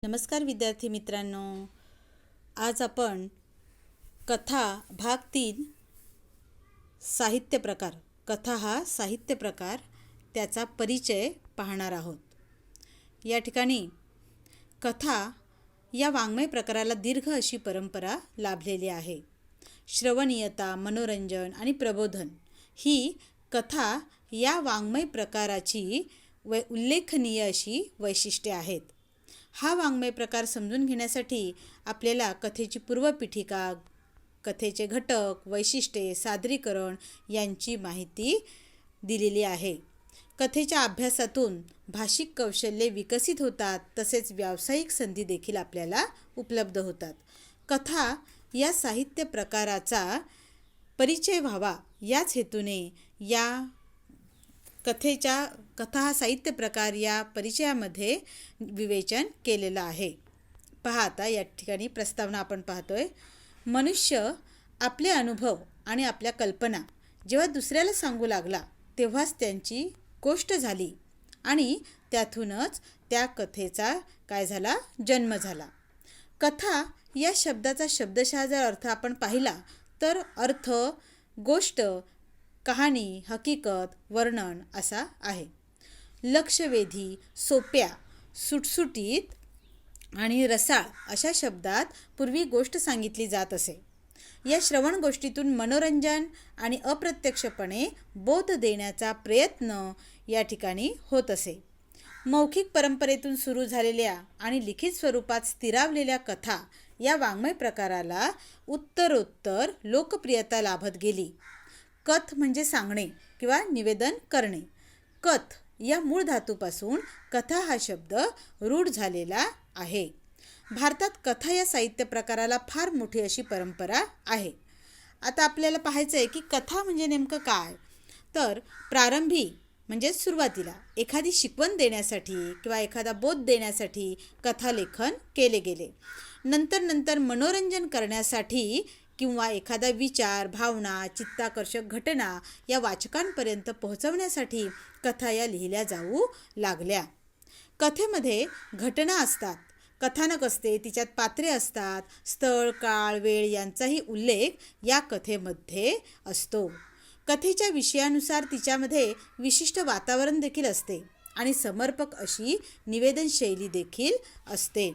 नमस्कार विद्यार्थी मित्रांनो, आज आपण कथा भाग 3 साहित्य प्रकार, कथा हा साहित्य प्रकार, त्याचा परिचय पाहणार आहोत. या ठिकाणी कथा या वाङ्मय प्रकाराला दीर्घ अशी परंपरा लाभलेली आहे. श्रवणीयता, मनोरंजन आणि प्रबोधन ही कथा या वाङ्मय प्रकाराची उल्लेखनीय अशी वैशिष्ट्ये आहेत. हा वाङ्मय प्रकार समजून घेण्यासाठी आपल्याला कथेची पूर्वपीठिका, कथेचे घटक, वैशिष्ट्ये, सादरीकरण यांची माहिती दिलेली आहे. कथेच्या अभ्यासातून भाषिक कौशल्ये विकसित होतात, तसेच व्यावसायिक संधी देखील आपल्याला उपलब्ध होतात. कथा या साहित्य प्रकाराचा परिचय व्हावा याच हेतूने या कथा हा साहित्य प्रकार या परिचयामध्ये विवेचन केलेलं आहे. पहा, आता या ठिकाणी प्रस्तावना आपण पाहतोय. मनुष्य आपले अनुभव आणि आपल्या कल्पना जेव्हा दुसऱ्याला सांगू लागला तेव्हाच त्यांची गोष्ट झाली आणि त्यातूनच त्या कथेचा काय झाला, जन्म झाला. कथा या शब्दाचा शब्दशः जर अर्थ आपण पाहिला तर अर्थ गोष्ट, कहाणी, हकीकत, वर्णन असा आहे. लक्षवेधी, सोप्या, सुटसुटीत आणि रसाळ अशा शब्दात पूर्वी गोष्ट सांगितली जात असे. या श्रवण गोष्टीतून मनोरंजन आणि अप्रत्यक्षपणे बोध देण्याचा प्रयत्न या ठिकाणी होत असे. मौखिक परंपरेतून सुरू झालेल्या आणि लिखित स्वरूपात स्थिरावलेल्या कथा या वाङ्मय प्रकाराला उत्तरोत्तर लोकप्रियता लाभत गेली. कथ म्हणजे सांगणे किंवा निवेदन करणे. कथ या मूळ धातूपासून कथा हा शब्द रूढ झालेला आहे. भारतात कथा या साहित्य प्रकाराला फार मोठी अशी परंपरा आहे. आता आपल्याला पाहायचं आहे की कथा म्हणजे नेमकं काय. तर प्रारंभी म्हणजे सुरुवातीला एखादी शिकवण देण्यासाठी किंवा एखादा बोध देण्यासाठी कथालेखन केले गेले. नंतर मनोरंजन करण्यासाठी किंवा एखादा विचार, भावना, चित्ताकर्षक घटना या वाचकांपर्यंत पोहोचवण्यासाठी कथा या लिहिल्या जाऊ लागल्या. कथेमध्ये घटना असतात, कथानक असते, तिच्यात पात्रे असतात, स्थळ, काळ, वेळ यांचाही उल्लेख या कथेमध्ये असतो. कथेच्या विषयानुसार तिच्यामध्ये विशिष्ट वातावरण देखील असते आणि समर्पक अशी निवेदन शैली देखील असते.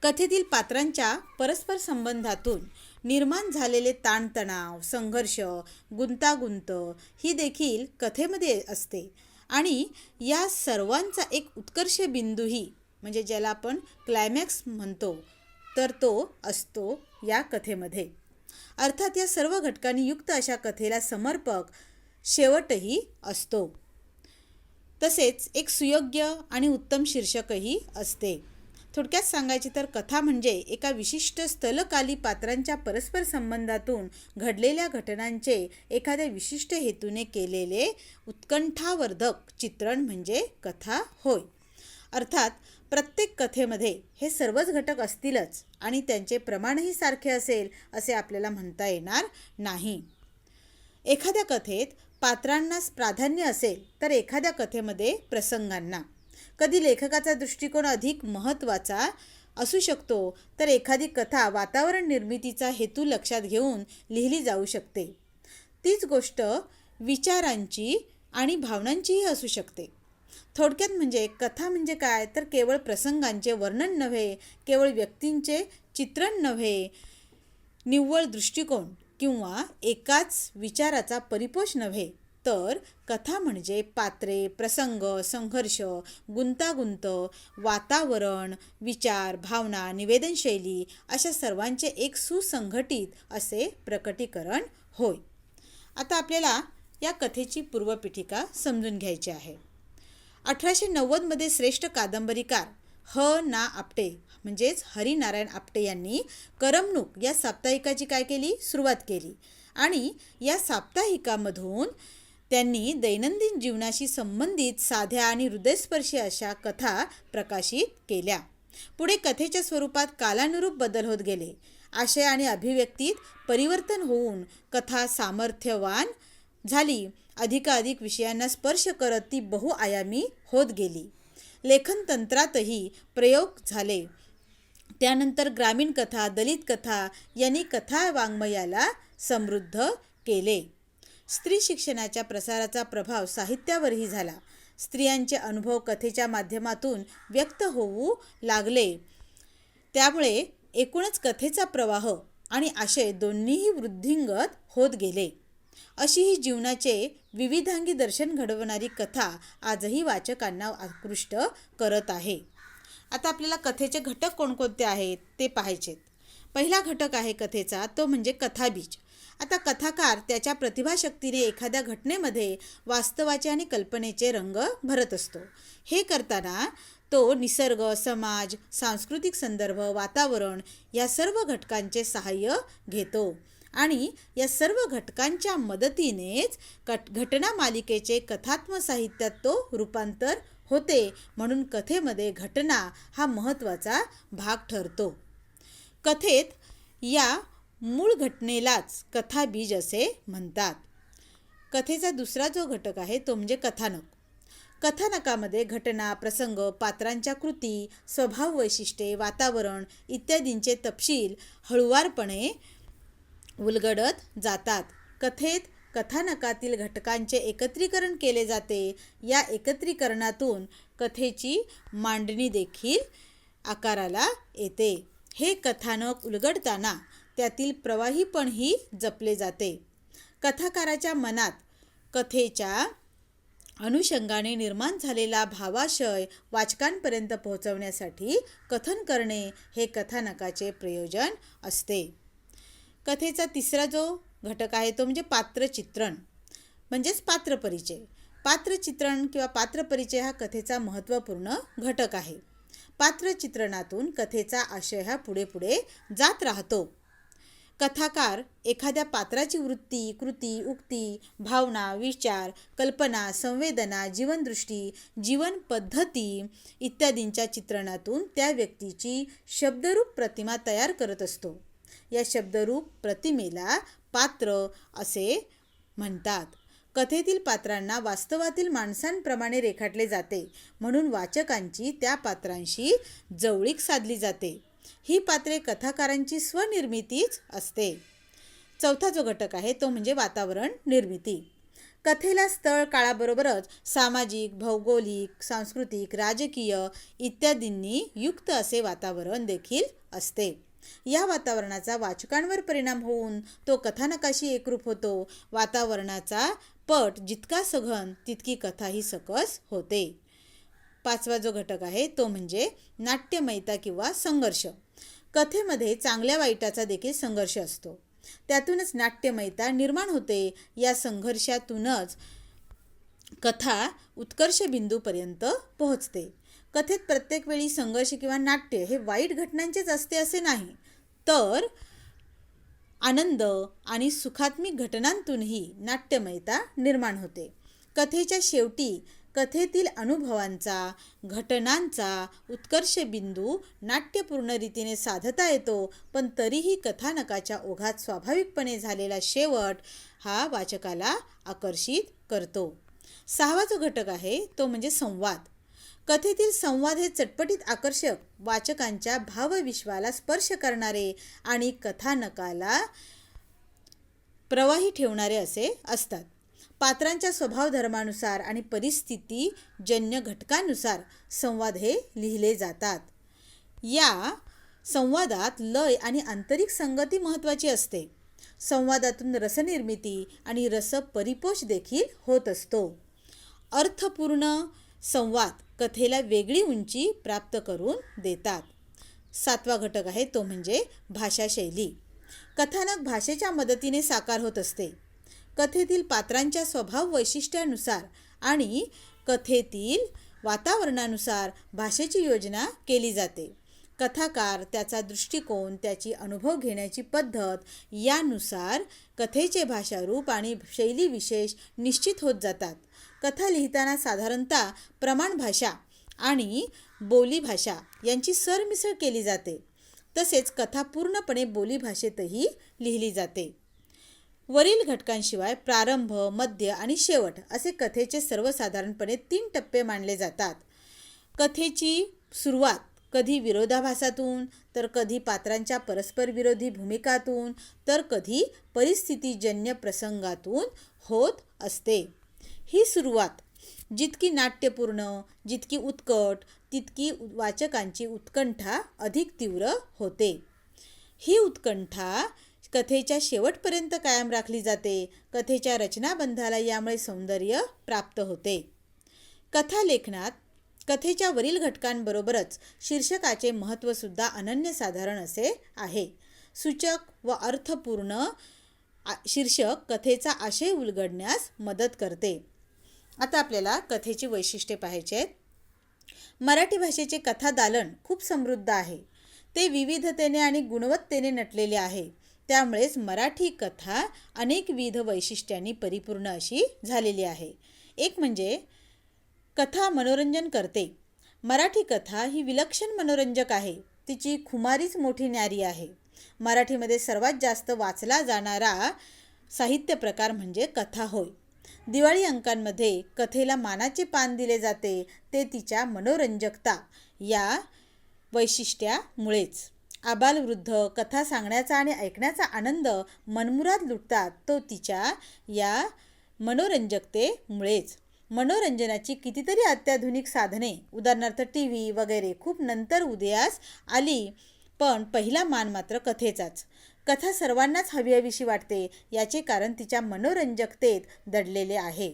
कथेतील पात्रांच्या परस्पर संबंधातून निर्माण झालेले ताणतणाव, संघर्ष, गुंतागुंत ही देखील कथेमध्ये असते आणि या सर्वांचा एक उत्कर्ष बिंदूही म्हणजे ज्याला आपण क्लायमॅक्स म्हणतो तर तो असतो या कथेमध्ये. अर्थात या सर्व घटकांनी युक्त अशा कथेला समर्पक शेवटही असतो. तसेच एक सुयोग्य आणि उत्तम शीर्षकही असते. थोडक्यात सांगायचे तर कथा म्हणजे एका विशिष्ट स्थलकाली पात्रांच्या परस्पर संबंधातून घडलेल्या घटनांचे एखाद्या विशिष्ट हेतूने केलेले उत्कंठावर्धक चित्रण म्हणजे कथा होय. अर्थात प्रत्येक कथेमध्ये हे सर्वच घटक असतीलच आणि त्यांचे प्रमाणही सारखे असेल असे आपल्याला म्हणता येणार नाही. एखाद्या कथेत पात्रांनाच प्राधान्य असेल तर एखाद्या कथेमध्ये प्रसंगांना. कधी लेखकाचा दृष्टिकोन अधिक महत्त्वाचा असू शकतो तर एखादी कथा वातावरण निर्मितीचा हेतू लक्षात घेऊन लिहिली जाऊ शकते. तीच गोष्ट विचारांची आणि भावनांचीही असू शकते. थोडक्यात म्हणजे कथा म्हणजे काय तर केवळ प्रसंगांचे वर्णन नव्हे, केवळ व्यक्तींचे चित्रण नव्हे, निव्वळ दृष्टिकोन किंवा एकाच विचाराचा परिपोष नव्हे, तर कथा म्हणजे पात्रे, प्रसंग, संघर्ष, गुंतागुंत, वातावरण, विचार, भावना, निवेदनशैली अशा सर्वांचे एक सुसंघटित असे प्रकटीकरण होय. आता आपल्याला या कथेची पूर्वपीठिका समजून घ्यायची आहे. 1890 श्रेष्ठ कादंबरीकार ना. आपटे म्हणजेच हरिनारायण आपटे यांनी करमणूक या साप्ताहिकाची काय केली, सुरुवात केली आणि या साप्ताहिकामधून त्यांनी दैनंदिन जीवनाशी संबंधित साध्या आणि हृदयस्पर्शी अशा कथा प्रकाशित केल्या. पुढे कथेच्या स्वरूपात कालानुरूप बदल होत गेले. आशय आणि अभिव्यक्तीत परिवर्तन होऊन कथा सामर्थ्यवान झाली. अधिकाधिक विषयांना स्पर्श करत ती बहुआयामी होत गेली. लेखनतंत्रातही प्रयोग झाले. त्यानंतर ग्रामीण कथा, दलित कथा यांनी कथा वाङ्मयाला समृद्ध केले. स्त्री शिक्षणाच्या प्रसाराचा प्रभाव साहित्यावरही झाला. स्त्रियांचे अनुभव कथेच्या माध्यमातून व्यक्त होऊ लागले. त्यामुळे एकूणच कथेचा प्रवाह आणि आशय दोन्हीही वृद्धिंगत होत गेले. अशी ही जीवनाचे विविधांगी दर्शन घडवणारी कथा आजही वाचकांना आकृष्ट करत आहे. आता आपल्याला कथेचे घटक कोणकोणते आहेत ते पाहायचेत. पहिला घटक आहे कथेचा, तो म्हणजे कथाबीज. आता कथाकार त्याच्या प्रतिभाशक्तीने एखाद्या घटनेमध्ये वास्तवाचे आणि कल्पनेचे रंग भरत असतो. हे करताना तो निसर्ग, समाज, सांस्कृतिक संदर्भ, वातावरण या सर्व घटकांचे सहाय्य घेतो आणि या सर्व घटकांच्या मदतीनेच घटना मालिकेचे कथात्मक साहित्यात तो रूपांतर होते. म्हणून कथेमध्ये घटना हा महत्त्वाचा भाग ठरतो. कथेत या मूळ घटनेलाच कथाबीज असे म्हणतात. कथेचा दुसरा जो घटक आहे तो म्हणजे कथानक. कथानकामध्ये घटना, प्रसंग, पात्रांच्या कृती, स्वभाव वैशिष्ट्ये, वातावरण इत्यादींचे तपशील हळूवारपणे उलगडत जातात. कथेत कथानकातील घटकांचे एकत्रीकरण केले जाते. या एकत्रीकरणातून कथेची मांडणी देखील आकाराला येते. हे कथानक उलगडताना त्यातील प्रवाहीपणही जपले जाते. कथाकाराच्या मनात कथेच्या अनुषंगाने निर्माण झालेला भावाशय वाचकांपर्यंत पोहोचवण्यासाठी कथन करणे हे कथानकाचे प्रयोजन असते. कथेचा तिसरा जो घटक आहे तो म्हणजे पात्रचित्रण म्हणजेच पात्रपरिचय. पात्रचित्रण किंवा पात्रपरिचय हा कथेचा महत्त्वपूर्ण घटक आहे. पात्रचित्रणातून कथेचा आशय हा पुढे पुढे जात राहतो. कथाकार एखाद्या पात्राची वृत्ती, कृती, उक्ती, भावना, विचार, कल्पना, संवेदना, जीवनदृष्टी, जीवन पद्धती इत्यादींच्या चित्रणातून त्या व्यक्तीची शब्दरूप प्रतिमा तयार करत असतो. या शब्दरूप प्रतिमेला पात्र असे म्हणतात. कथेतील पात्रांना वास्तवातील माणसांप्रमाणे रेखाटले जाते, म्हणून वाचकांची त्या पात्रांशी जवळीक साधली जाते. ही पात्रे कथाकारांची स्वनिर्मितीच असते. चौथा जो घटक आहे तो म्हणजे वातावरण निर्मिती. कथेला स्थळ काळाबरोबरच सामाजिक, भौगोलिक, सांस्कृतिक, राजकीय इत्यादींनी युक्त असे वातावरण देखील असते. या वातावरणाचा वाचकांवर परिणाम होऊन तो कथानकाशी एकरूप होतो. वातावरणाचा पट जितका सघन तितकी कथाही सकस होते. पाचवा जो घटक आहे तो म्हणजे नाट्यमयता किंवा संघर्ष. कथेमध्ये चांगल्या वाईटाचा देखील संघर्ष असतो. त्यातूनच नाट्यमयता निर्माण होते. या संघर्षातूनच कथा उत्कर्ष बिंदूपर्यंत पोहोचते. कथेत प्रत्येक वेळी संघर्ष किंवा नाट्य हे वाईट घटनांचेच असते असे नाही, तर आनंद आणि सुखात्मक घटनांतूनही नाट्यमयता निर्माण होते. कथेच्या शेवटी कथेतील अनुभवांचा, घटनांचा उत्कर्ष बिंदू नाट्यपूर्ण रीतीने साधता येतो, पण तरीही कथानकाच्या ओघात स्वाभाविकपणे झालेला शेवट हा वाचकाला आकर्षित करतो. सहावा जो घटक आहे तो म्हणजे संवाद. कथेतील संवाद हे चटपटीत, आकर्षक, वाचकांच्या भावविश्वाला स्पर्श करणारे आणि कथानकाला प्रवाही ठेवणारे असे असतात. पात्रांच्या स्वभाव धर्मानुसार आणि परिस्थितीजन्य घटकानुसार संवाद हे लिहिले जातात. या संवादात लय आणि आंतरिक संगती महत्त्वाची असते. संवादातून रसनिर्मिती आणि रसपरिपोष देखील होत असतो. अर्थपूर्ण संवाद कथेला वेगळी उंची प्राप्त करून देतात. सातवा घटक आहे तो म्हणजे भाषाशैली. कथानक भाषेच्या मदतीने साकार होत असते. कथेतील पात्रांच्या स्वभाव वैशिष्ट्यानुसार आणि कथेतील वातावरणानुसार भाषेची योजना केली जाते. कथाकार त्याचा दृष्टिकोन, त्याची अनुभव घेण्याची पद्धत यानुसार कथेचे भाषारूप आणि शैली विशेष निश्चित होत जातात. कथा लिहिताना साधारणतः प्रमाण भाषा आणि बोलीभाषा यांची सरमिसळ केली जाते. तसेच कथा पूर्णपणे बोलीभाषेतही लिहिली जाते. वरील घटकांशिवाय प्रारंभ, मध्य आणि शेवट असे कथेचे सर्वसाधारणपणे 3 टप्पे मानले जातात. कथेची सुरुवात कधी विरोधाभासातून, तर कधी पात्रांच्या परस्पर विरोधी भूमिकातून, तर कधी परिस्थितीजन्य प्रसंगातून होत असते. ही सुरुवात जितकी नाट्यपूर्ण, जितकी उत्कट, तितकी वाचकांची उत्कंठा अधिक तीव्र होते. ही उत्कंठा कथेच्या शेवटपर्यंत कायम राखली जाते. कथेच्या रचनाबंधाला यामुळे सौंदर्य प्राप्त होते. कथा लेखनात कथेच्या वरील घटकांबरोबरच शीर्षकाचे महत्त्वसुद्धा अनन्यसाधारण असे आहे. सूचक व अर्थपूर्ण शीर्षक कथेचा आशय उलगडण्यास मदत करते. आता आपल्याला कथेची वैशिष्ट्ये पाहायची आहेत. मराठी भाषेचे कथा दालन खूप समृद्ध आहे. ते विविधतेने आणि गुणवत्तेने नटलेले आहे. त्यामुळेच मराठी कथा अनेकविध वैशिष्ट्यांनी परिपूर्ण अशी झालेली आहे. एक म्हणजे कथा मनोरंजन करते. मराठी कथा ही विलक्षण मनोरंजक आहे. तिची खुमारीच मोठी न्यारी आहे. मराठीमध्ये सर्वात जास्त वाचला जाणारा साहित्य प्रकार म्हणजे कथा होय. दिवाळी अंकांमध्ये कथेला मानाचे पान दिले जाते. ते तिच्या मनोरंजकता या वैशिष्ट्यामुळेच. आबालवृद्ध कथा सांगण्याचा आणि ऐकण्याचा आनंद मनमुराद लुटतात, तो तिच्या या मनोरंजकतेमुळेच. मनोरंजनाची कितीतरी अत्याधुनिक साधने, उदाहरणार्थ TV वगैरे खूप नंतर उदयास आली, पण पहिला मान मात्र कथेचाच. कथा सर्वांनाच हवीहवीशी वाटते. याचे कारण तिच्या मनोरंजकतेत दडलेले आहे.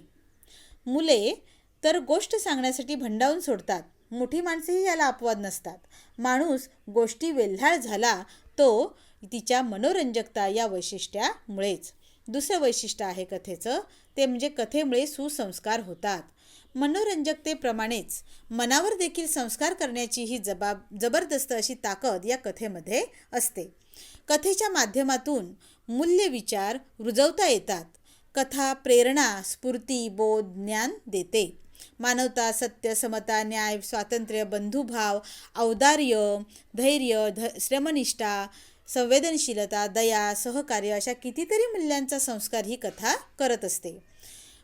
मुले तर गोष्ट सांगण्यासाठी भंडावून सोडतात. मोठी माणसेही याला अपवाद नसतात. माणूस गोष्टी वेल्हाळ झाला तो तिच्या मनोरंजकता या वैशिष्ट्यामुळेच. दुसरं वैशिष्ट्य आहे कथेचं, ते म्हणजे कथेमुळे सुसंस्कार होतात. मनोरंजकतेप्रमाणेच मनावर देखील संस्कार करण्याची ही जबरदस्त अशी ताकद या कथेमध्ये असते. कथेच्या माध्यमातून मूल्य विचार रुजवता येतात. कथा प्रेरणा, स्फूर्ती, बोध, ज्ञान देते. मानवता, सत्य, समता, न्याय, स्वातंत्र्य, बंधुभाव, औदार्य, धैर्य, श्रमनिष्ठा, संवेदनशीलता, दया, सहकार्य अशा कितीतरी मूल्यांचा संस्कार ही कथा करत असते.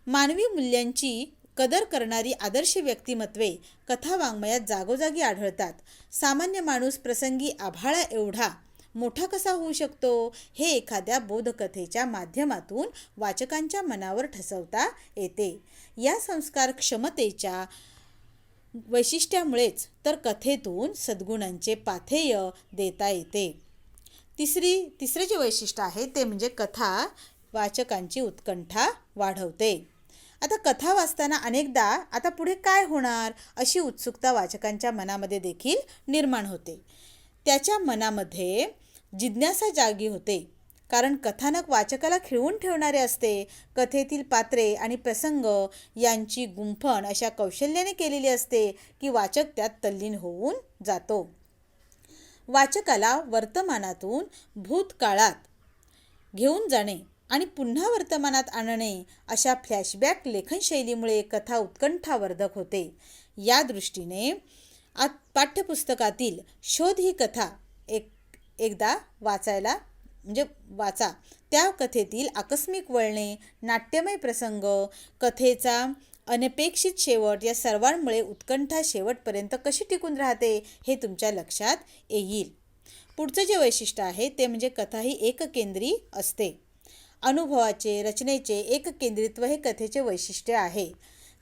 मानवी मूल्यांची कदर करणारी आदर्श व्यक्तिमत्वे कथा वाङ्मयात जागोजागी आढळतात. सामान्य माणूस प्रसंगी आभाळा एवढा मोठा कसा होऊ शकतो, हे एखाद्या बोधकथेच्या माध्यमातून वाचकांच्या मनावर ठसवता येते. या संस्कार क्षमतेच्या वैशिष्ट्यामुळेच तर कथेतून सद्गुणांचे पाथेय देता येते. तिसरे जे वैशिष्ट्य आहे ते म्हणजे कथा वाचकांची उत्कंठा वाढवते. आता कथा वाचताना अनेकदा आता पुढे काय होणार अशी उत्सुकता वाचकांच्या मनामध्ये देखील निर्माण होते. त्याच्या मनामध्ये जिज्ञासा जागी होते, कारण कथानक वाचकाला खिळवून ठेवणारे असते. कथेतील पात्रे आणि प्रसंग यांची गुंफण अशा कौशल्याने केलेली असते की वाचक त्यात तल्लीन होऊन जातो. वाचकाला वर्तमानातून भूतकाळात घेऊन जाणे आणि पुन्हा वर्तमानात आणणे अशा फ्लॅशबॅक लेखनशैलीमुळे कथा उत्कंठावर्धक होते. या दृष्टीने पाठ्यपुस्तकातील शोध ही कथा एकदा वाचा. त्या कथेतील आकस्मिक वळणे, नाट्यमय प्रसंग, कथेचा अनपेक्षित शेवट या सर्वांमुळे उत्कंठा शेवटपर्यंत कशी टिकून राहते हे तुमच्या लक्षात येईल. पुढचं जे वैशिष्ट्य आहे ते म्हणजे कथा ही एककेंद्री असते. अनुभवाचे, रचनेचे एककेंद्रित्व हे कथेचे वैशिष्ट्य आहे.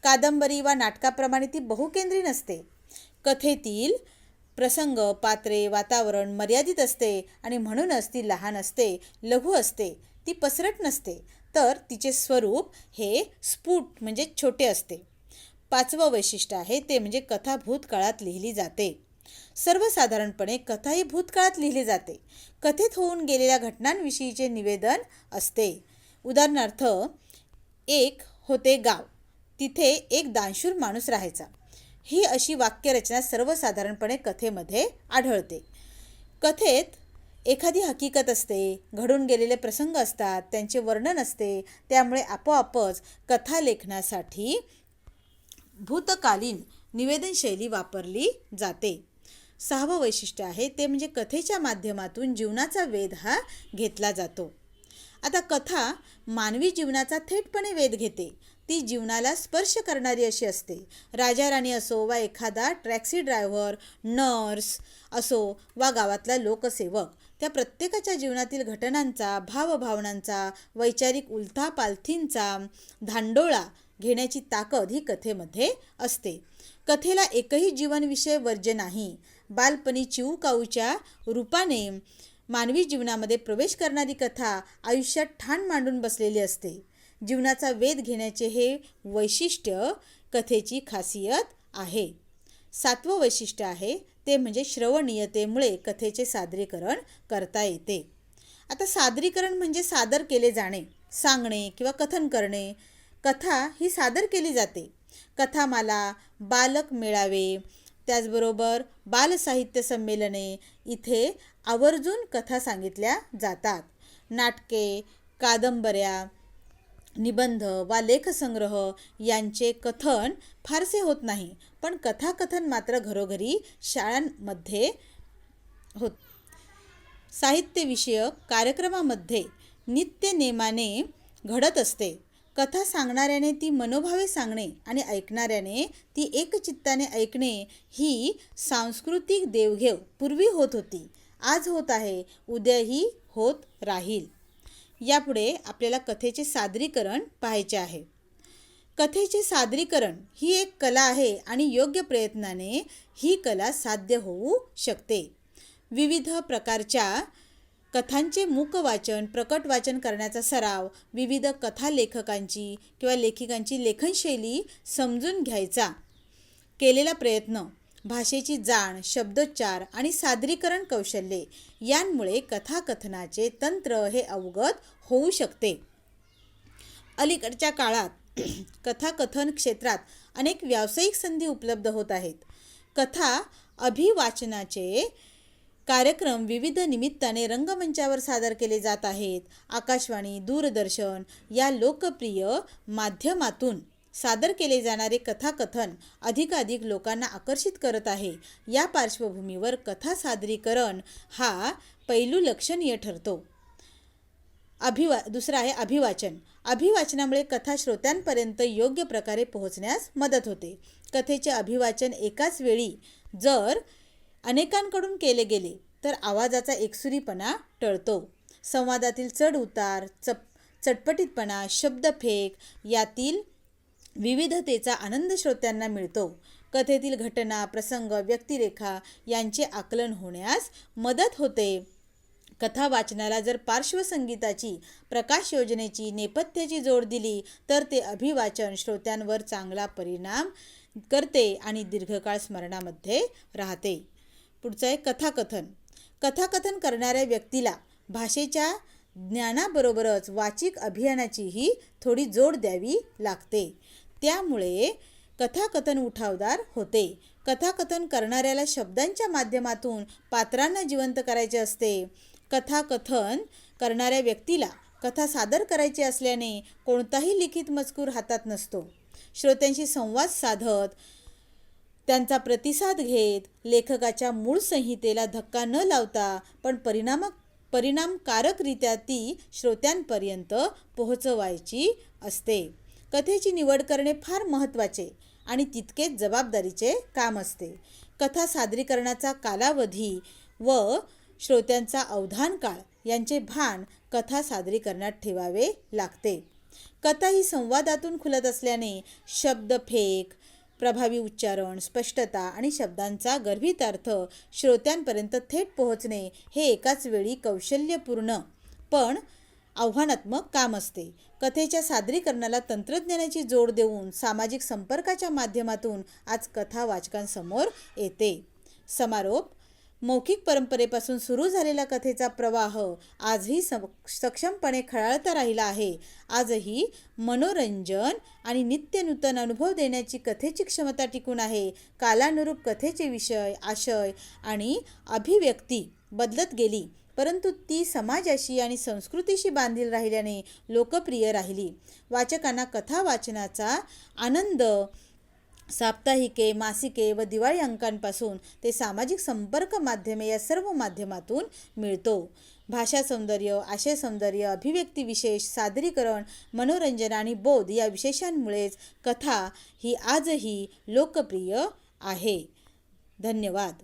कादंबरी वा नाटकाप्रमाणे ती बहुकेंद्री नसते. कथेतील प्रसंग, पात्रे, वातावरण मर्यादित असते आणि म्हणूनच ती लहान असते, लघु असते. ती पसरट नसते, तर तिचे स्वरूप हे स्फुट म्हणजे छोटे असते. पाचवं वैशिष्ट्य आहे ते म्हणजे कथा भूतकाळात लिहिली जाते. सर्वसाधारणपणे कथा ही भूतकाळात लिहिली जाते. कथेत होऊन गेलेल्या घटनांविषयीचे निवेदन असते. उदाहरणार्थ, एक होते गाव, तिथे एक दानशूर माणूस राहायचा. ही अशी वाक्यरचना सर्वसाधारणपणे कथेमध्ये आढळते. कथेत एखादी हकीकत असते, घडून गेलेले प्रसंग असतात, त्यांचे वर्णन असते. त्यामुळे आपोआपच कथा लेखनासाठी भूतकालीन निवेदनशैली वापरली जाते. सहावं वैशिष्ट्य आहे ते म्हणजे कथेच्या माध्यमातून जीवनाचा वेध हा घेतला जातो. आता कथा मानवी जीवनाचा थेटपणे वेध घेते. ती जीवनाला स्पर्श करणारी अशी असते. राजा राणी असो वा एखादा टॅक्सी ड्रायव्हर, नर्स असो वा गावातला लोकसेवक, त्या प्रत्येकाच्या जीवनातील घटनांचा, भावभावनांचा, वैचारिक उलथापालथींचा धांडोळा घेण्याची ताकद ही कथेमध्ये असते. कथेला एकही जीवनविषय वर्ज्य नाही. बालपणी चिऊकाऊच्या रूपाने मानवी जीवनामध्ये प्रवेश करणारी कथा आयुष्यात ठाण मांडून बसलेली असते. जीवनाचा वेध घेण्याचे हे वैशिष्ट्य कथेची खासियत आहे. 7वं वैशिष्ट्य आहे ते म्हणजे श्रवणीयतेमुळे कथेचे सादरीकरण करता येते. आता सादरीकरण म्हणजे सादर केले जाणे, सांगणे किंवा कथन करणे. कथा ही सादर केली जाते. कथामाला, बालक मेळावे, त्याचबरोबर बालसाहित्य संमेलने इथे आवर्जून कथा सांगितल्या जातात. नाटके, कादंबऱ्या, निबंध वा लेखसंग्रह यांचे कथन फारसे होत नाही, पण कथाकथन मात्र घरोघरी शाळांमध्ये होत. साहित्यविषयक कार्यक्रमामध्ये नित्यनेमाने घडत असते. कथा सांगणाऱ्याने ती मनोभावे सांगणे आणि ऐकणाऱ्याने ती एकचित्ताने ऐकणे ही सांस्कृतिक देवघेव पूर्वी होत होती, आज होत आहे, उद्याही होत राहील. यापुढे आपल्याला कथेचे सादरीकरण पाहायचे आहे. कथेचे सादरीकरण ही एक कला आहे आणि योग्य प्रयत्नाने ही कला साध्य होऊ शकते. विविध प्रकारच्या कथांचे मूकवाचन, प्रकट वाचन करण्याचा सराव, विविध कथा लेखकांची किंवा लेखिकांची लेखनशैली समजून घ्यायचा केलेला प्रयत्न, भाषेची जाण, शब्दोच्चार आणि सादरीकरण कौशल्ये यांमुळे कथाकथनाचे तंत्र हे अवगत होऊ शकते. अलीकडच्या काळात कथाकथन क्षेत्रात अनेक व्यावसायिक संधी उपलब्ध होत आहेत. कथा अभिवाचनाचे कार्यक्रम विविध निमित्ताने रंगमंचावर सादर केले जात आहेत. आकाशवाणी, दूरदर्शन या लोकप्रिय माध्यमातून सादर केले जाणारे कथाकथन अधिकाधिक लोकांना आकर्षित करत आहे. या पार्श्वभूमीवर कथा सादरीकरण हा पैलू लक्षणीय ठरतो. दुसरा आहे अभिवाचन. अभिवाचनामुळे कथा श्रोत्यांपर्यंत योग्य प्रकारे पोहोचण्यास मदत होते. कथेचे अभिवाचन एकाच वेळी जर अनेकांकडून केले गेले तर आवाजाचा एकसुरीपणा टळतो. संवादातील चढ उतार, चटपटीतपणा, शब्दफेक यातील विविधतेचा आनंद श्रोत्यांना मिळतो. कथेतील घटना, प्रसंग, व्यक्तिरेखा यांचे आकलन होण्यास मदत होते. कथा वाचनाला जर पार्श्वसंगीताची, प्रकाश योजनेची, नेपथ्याची जोड दिली तर ते अभिवाचन श्रोत्यांवर चांगला परिणाम करते आणि दीर्घकाळ स्मरणामध्ये राहते. पुढचं आहे कथाकथन. कथाकथन करणाऱ्या व्यक्तीला भाषेच्या ज्ञानाबरोबरच वाचिक अभियानाचीही थोडी जोड द्यावी लागते. त्यामुळे कथाकथन उठावदार होते. कथाकथन करणाऱ्याला शब्दांच्या माध्यमातून पात्रांना जिवंत करायचे असते. कथाकथन करणाऱ्या व्यक्तीला कथा सादर करायची असल्याने कोणताही लिखित मजकूर हातात नसतो. श्रोत्यांशी संवाद साधत, त्यांचा प्रतिसाद घेत, लेखकाच्या मूळ संहितेला धक्का न लावता पण परिणामकारकरित्या ती श्रोत्यांपर्यंत पोहोचवायची असते. कथेची निवड करणे फार महत्त्वाचे आणि तितकेच जबाबदारीचे काम असते. कथा सादरीकरणाचा कालावधी व श्रोत्यांचा अवधान काळ यांचे भान कथा सादरीकरणात ठेवावे लागते. कथा ही संवादातून खुलत असल्याने शब्दफेक, प्रभावी उच्चारण, स्पष्टता आणि शब्दांचा गर्भित अर्थ श्रोत्यांपर्यंत थेट पोहोचणे हे एकाच वेळी कौशल्यपूर्ण पण आव्हानात्मक काम असते. कथेच्या सादरीकरणाला तंत्रज्ञानाची जोड देऊन सामाजिक संपर्काच्या माध्यमातून आज कथा वाचकांसमोर येते. समारोप. मौखिक परंपरेपासून सुरू झालेला कथेचा प्रवाह आजही सक्षमपणे खळाळता राहिला आहे. आजही मनोरंजन आणि नित्यनूतन अनुभव देण्याची कथेची क्षमता टिकून आहे. कालानुरूप कथेचे विषय, आशय आणि अभिव्यक्ती बदलत गेली, परंतु ती समाजाशी आणि संस्कृतीशी बांधील राहिल्याने लोकप्रिय राहिली. वाचकांना कथा वाचनाचा आनंद साप्ताहिके, मासिके व दिवाळी अंकांपासून ते सामाजिक संपर्क माध्यमे या सर्व माध्यमातून मिळतो. भाषा सौंदर्य, आशय सौंदर्य, अभिव्यक्ती विशेष, सादरीकरण, मनोरंजन आणि बोध या विशेषांमुळेच कथा ही आजही लोकप्रिय आहे. धन्यवाद.